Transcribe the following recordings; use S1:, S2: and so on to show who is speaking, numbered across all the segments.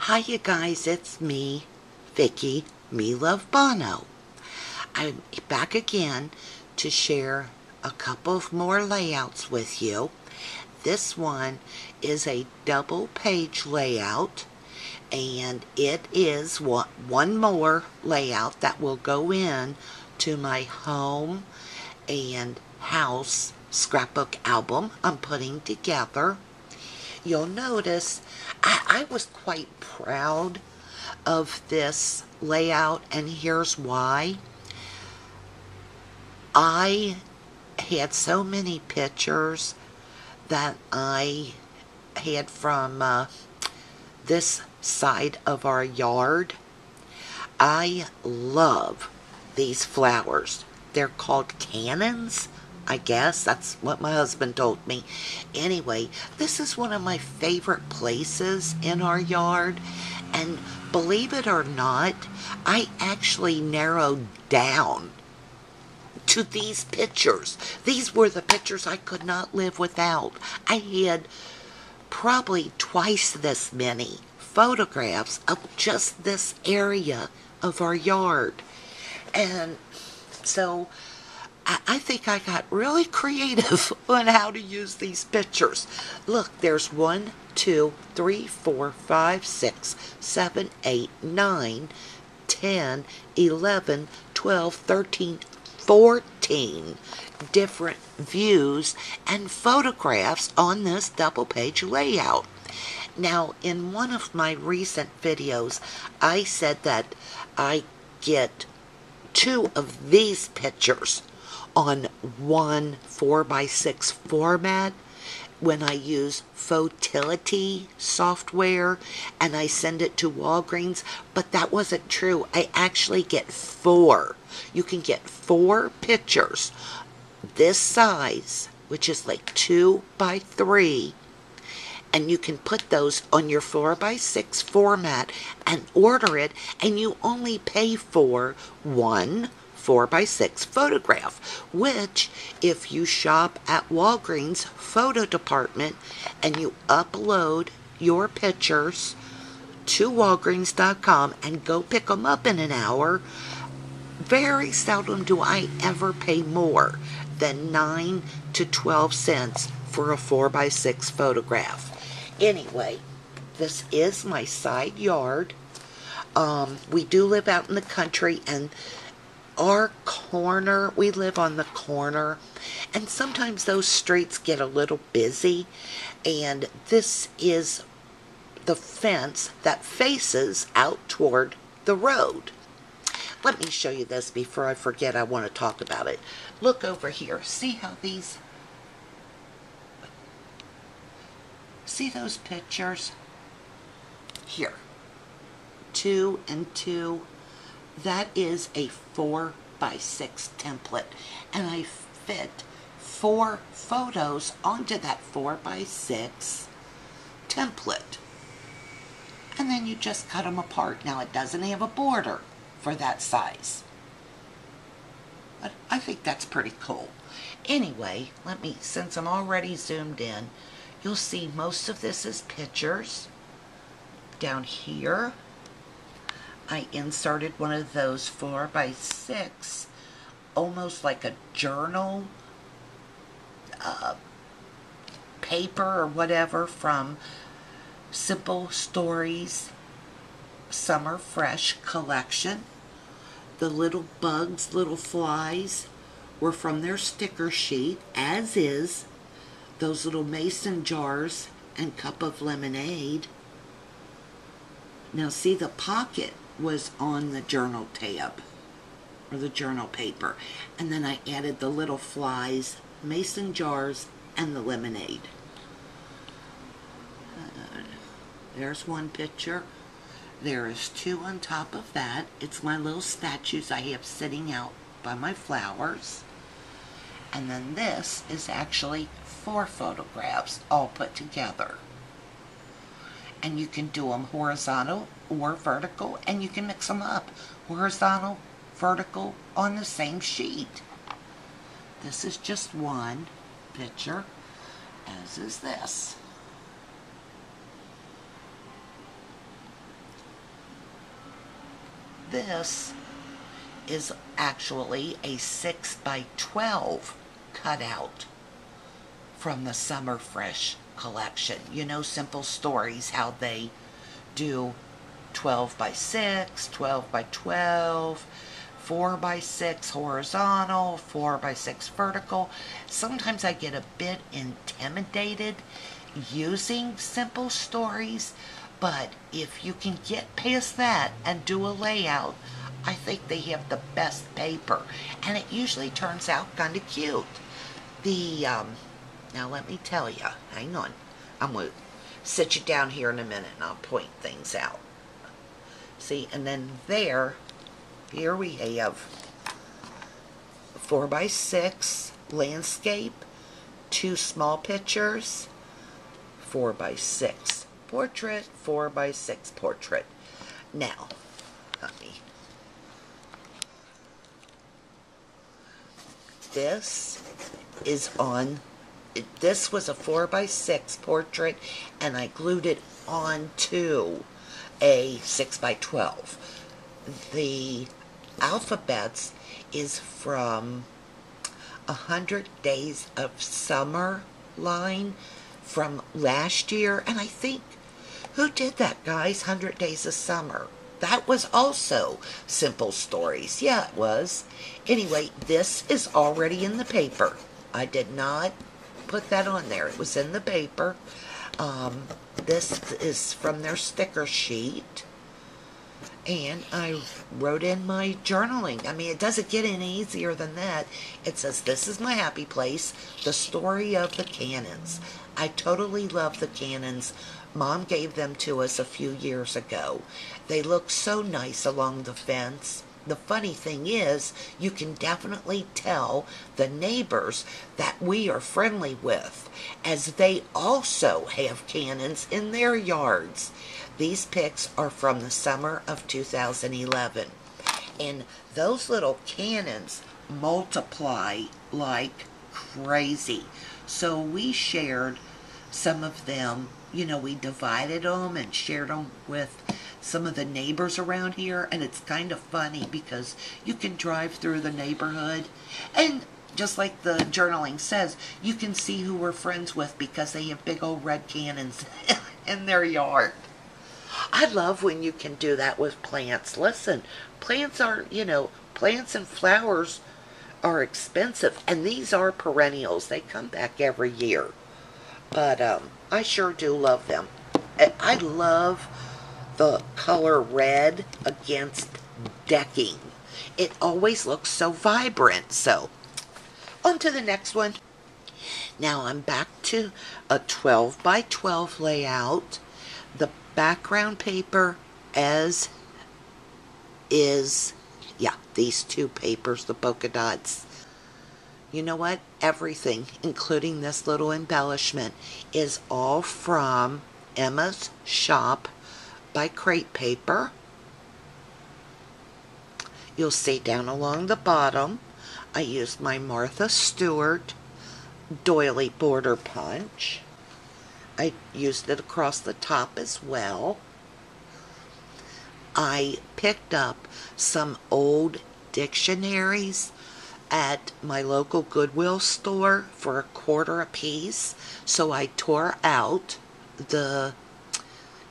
S1: Hi you guys, it's me, Vicky, Me Love Bono. I'm back again to share a couple of more layouts with you. This one is a double page layout, and it is one more layout that will go in to my home and house scrapbook album I'm putting together. You'll notice I was quite proud of this layout, and here's why. I had so many pictures that I had from this side of our yard. I love these flowers. They're called cannons, I guess. That's what my husband told me. Anyway, this is one of my favorite places in our yard. And believe it or not, I actually narrowed down to these pictures. These were the pictures I could not live without. I had probably twice this many photographs of just this area of our yard. And so I think I got really creative on how to use these pictures. Look, there's 1, 2, 3, 4, 5, 6, 7, 8, 9, 10, 11, 12, 13, 14 different views and photographs on this double page layout. Now, in one of my recent videos, I said that I get 2 of these pictures on one 4x6 format when I use Photility software and I send it to Walgreens, but that wasn't true. I actually get 4. You can get 4 pictures this size, which is like 2x3, and you can put those on your 4x6 format and order it, and you only pay for one 4x6 photograph, which if you shop at Walgreens photo department and you upload your pictures to Walgreens.com and go pick them up in an hour, very seldom do I ever pay more than 9 to 12 cents for a 4x6 photograph. Anyway, this is my side yard. We do live out in the country, and our corner, we live on the corner, and sometimes those streets get a little busy, and this is the fence that faces out toward the road. Let me show you this before I forget. I want to talk about it. Look over here. See how these... See those pictures? Here. 2 and 2. That is a 4x6 template. And I fit 4 photos onto that 4x6 template. And then you just cut them apart. Now, it doesn't have a border for that size, but I think that's pretty cool. Anyway, since I'm already zoomed in, you'll see most of this is pictures. Down here, I inserted one of those 4x6, almost like a journal paper or whatever, from Simple Stories Summer Fresh collection. The little bugs, little flies, were from their sticker sheet, as is those little mason jars and cup of lemonade. Now see, the pocket was on the journal tab, or the journal paper, and then I added the little flies, mason jars, and the lemonade. There's one picture. There is 2 on top of that. It's my little statues I have sitting out by my flowers. And then this is actually 4 photographs all put together. And you can do them horizontal or vertical, and you can mix them up. Horizontal, vertical, on the same sheet. This is just one picture, as is this. this is actually a 6x12 cutout from the Summer Fresh collection. You know, Simple Stories, how they do 12x6, 12x12, 4x6 horizontal, 4x6 vertical. Sometimes I get a bit intimidated using Simple Stories, but if you can get past that and do a layout, I think they have the best paper, and it usually turns out kind of cute. Now let me tell you, hang on, I'm going to sit you down here in a minute and I'll point things out. See, and then here we have 4x6 landscape, 2 small pictures, 4x6 portrait, 4x6 portrait. Now, this was a 4x6 portrait, and I glued it onto a 6x12. The alphabets is from 100 Days of Summer line from last year, and I think, who did that, guys? 100 Days of Summer. That was also Simple Stories. Yeah, it was. Anyway, this is already in the paper. I did not put that on there. It was in the paper. This is from their sticker sheet. And I wrote in my journaling. I mean, it doesn't get any easier than that. It says, "This is my happy place, the story of the cannons." I totally love the cannons. Mom gave them to us a few years ago. They look so nice along the fence. The funny thing is, you can definitely tell the neighbors that we are friendly with, as they also have cannons in their yards. These pics are from the summer of 2011. And those little cannons multiply like crazy. So we shared some of them. You know, we divided them and shared them with some of the neighbors around here, and it's kind of funny because you can drive through the neighborhood, and just like the journaling says, you can see who we're friends with because they have big old red cannons in their yard. I love when you can do that with plants. Listen, plants are, plants and flowers are expensive, and these are perennials. They come back every year. But I sure do love them. I love the color red against decking. It always looks so vibrant. So, on to the next one. Now I'm back to a 12x12 layout. The background paper as is, yeah, these two papers, the polka dots. You know what? Everything, including this little embellishment, is all from Emma's Shop by Crate Paper. You'll see down along the bottom, I used my Martha Stewart doily border punch. I used it across the top as well. I picked up some old dictionaries at my local Goodwill store for $1 a piece. So I tore out the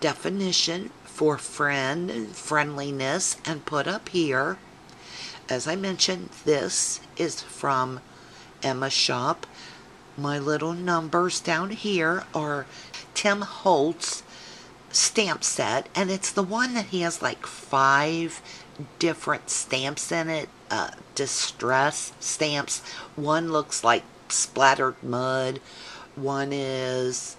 S1: definition for friend and friendliness and put up here. As I mentioned, this is from Emma's Shop. My little numbers down here are Tim Holtz stamp set, and it's the one that has like 5 different stamps in it, distress stamps. One looks like splattered mud, one is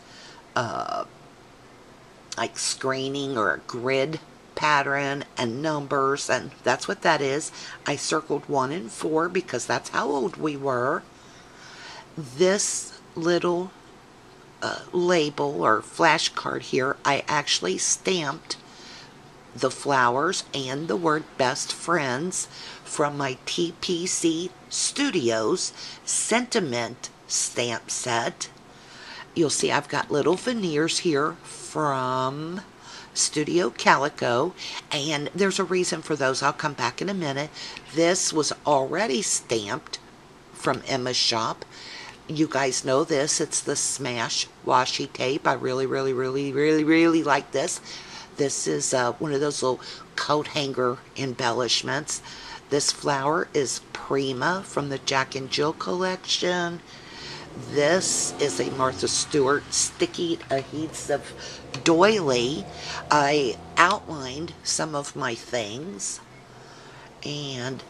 S1: like screening or a grid pattern and numbers, and that's what that is. I circled 1 and 4 because that's how old we were. This little label or flashcard here, I actually stamped the flowers and the word best friends from my TPC Studios sentiment stamp set. You'll see I've got little veneers here from Studio Calico, and there's a reason for those. I'll come back in a minute. This was already stamped from Emma's shop. You guys know this. It's the Smash washi tape. I really like this. This is one of those little coat hanger embellishments. This flower is Prima from the Jack and Jill collection. This is a Martha Stewart sticky adhesive doily. I outlined some of my things. And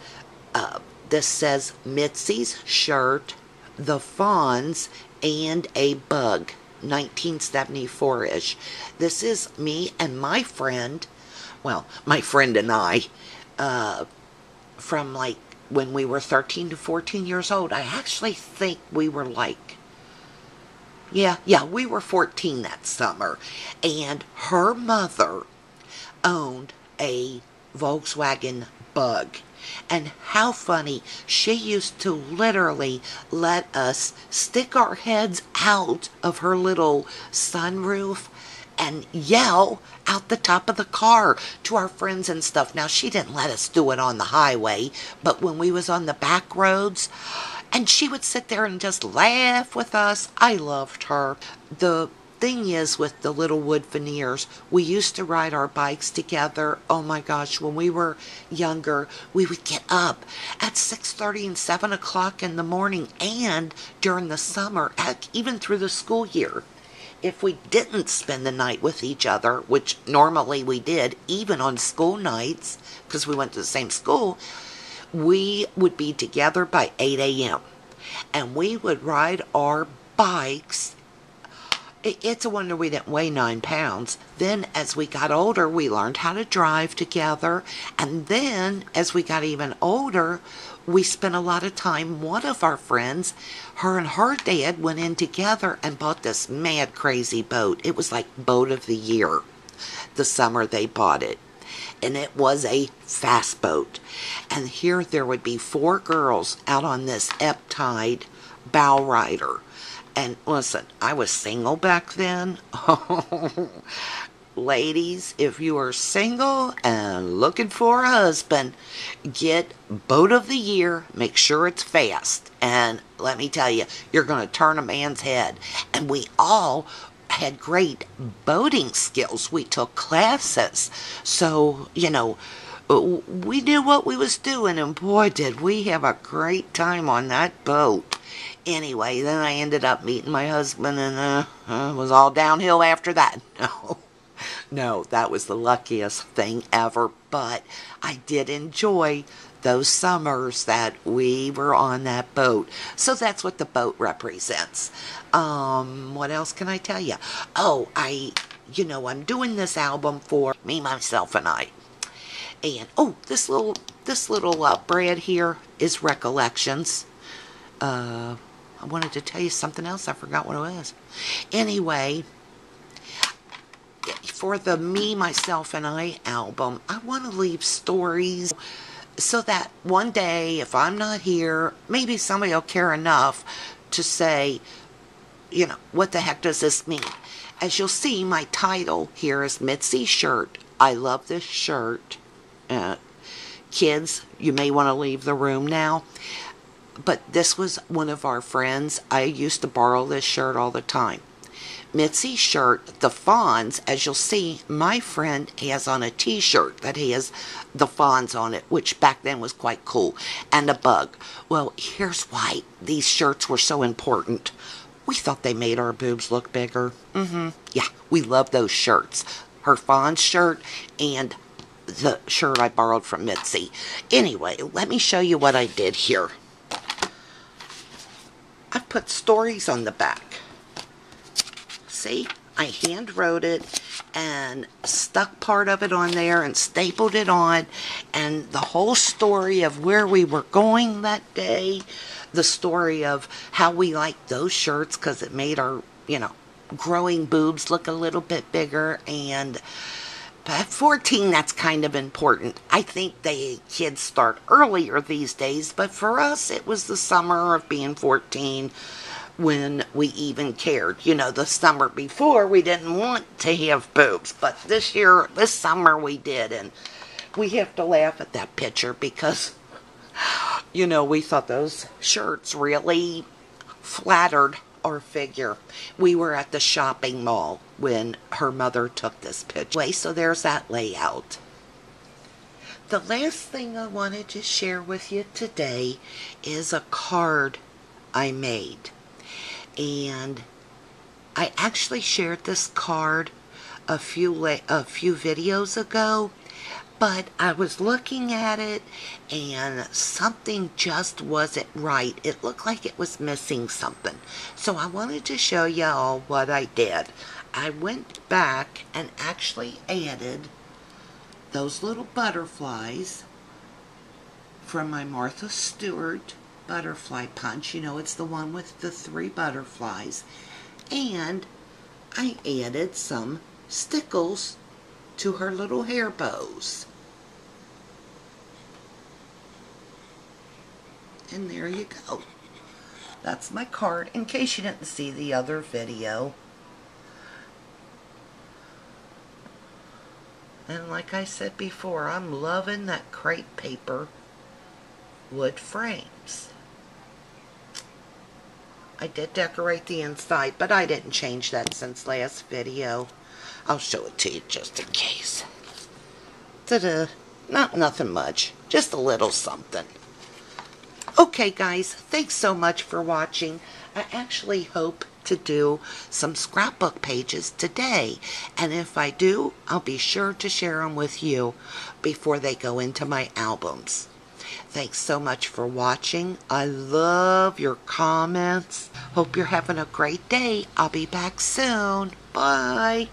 S1: this says Mitzi's shirt, the Fawns, and a bug. 1974-ish. This is me and my friend, well, my friend and I, from like when we were 13 to 14 years old. I actually think we were like, yeah, we were 14 that summer. And her mother owned a Volkswagen Bug. And how funny, she used to literally let us stick our heads out of her little sunroof and yell out the top of the car to our friends and stuff. Now, she didn't let us do it on the highway, but when we was on the back roads, and she would sit there and just laugh with us. I loved her. The thing is, with the little wood veneers, we used to ride our bikes together. Oh my gosh, when we were younger, we would get up at 6:30 and 7 o'clock in the morning, and during the summer, heck, even through the school year. If we didn't spend the night with each other, which normally we did, even on school nights, because we went to the same school, we would be together by 8 a.m. And we would ride our bikes. It's a wonder we didn't weigh 9 pounds. Then as we got older, we learned how to drive together. And then as we got even older, we spent a lot of time. One of our friends, her and her dad went in together and bought this mad crazy boat. It was like boat of the year the summer they bought it. And it was a fast boat. And here there would be 4 girls out on this ebb tide bow rider. And listen, I was single back then. Ladies, if you are single and looking for a husband, get boat of the year. Make sure it's fast. And let me tell you, you're going to turn a man's head. And we all had great boating skills. We took classes. So, you know, we knew what we was doing. And boy, did we have a great time on that boat. Anyway, then I ended up meeting my husband, and it was all downhill after that. No, that was the luckiest thing ever, but I did enjoy those summers that we were on that boat. So that's what the boat represents. What else can I tell you? Oh, I'm doing this album for me, myself, and I. And, this little bread here is Recollections. I wanted to tell you something else. I forgot what it was. Anyway, for the Me, Myself, and I album, I want to leave stories so that one day, if I'm not here, maybe somebody will care enough to say, what the heck does this mean? As you'll see, my title here is Mitzi's Shirt. I love this shirt. Kids, you may want to leave the room now. But this was one of our friends. I used to borrow this shirt all the time. Mitzi's shirt, the Fawns, as you'll see, my friend has on a t-shirt that has the Fawns on it, which back then was quite cool, and a bug. Well, here's why these shirts were so important. We thought they made our boobs look bigger. Yeah, we love those shirts. Her Fawns shirt and the shirt I borrowed from Mitzi. Anyway, let me show you what I did here. I put stories on the back. See, I hand wrote it and stuck part of it on there and stapled it on, and the whole story of where we were going that day, the story of how we liked those shirts because it made our, growing boobs look a little bit bigger. And at 14, that's kind of important. I think the kids start earlier these days, but for us, it was the summer of being 14. when we even cared. You know, the summer before, we didn't want to have boobs, but this summer we did, and we have to laugh at that picture because, you know, we thought those shirts really flattered our figure. We were at the shopping mall when her mother took this picture. So there's that layout. The last thing I wanted to share with you today is a card I made. And I actually shared this card a few videos ago, but I was looking at it and something just wasn't right. It looked like it was missing something. So I wanted to show y'all what I did. I went back and actually added those little butterflies from my Martha Stewart butterfly punch. You know, it's the one with the 3 butterflies. And I added some stickles to her little hair bows. And there you go. That's my card, in case you didn't see the other video. And like I said before, I'm loving that crepe paper wood frames. I did decorate the inside, but I didn't change that since last video. I'll show it to you just in case. Ta-da! Nothing much. Just a little something. Okay, guys. Thanks so much for watching. I actually hope to do some scrapbook pages today. And if I do, I'll be sure to share them with you before they go into my albums. Thanks so much for watching. I love your comments. Hope you're having a great day. I'll be back soon. Bye.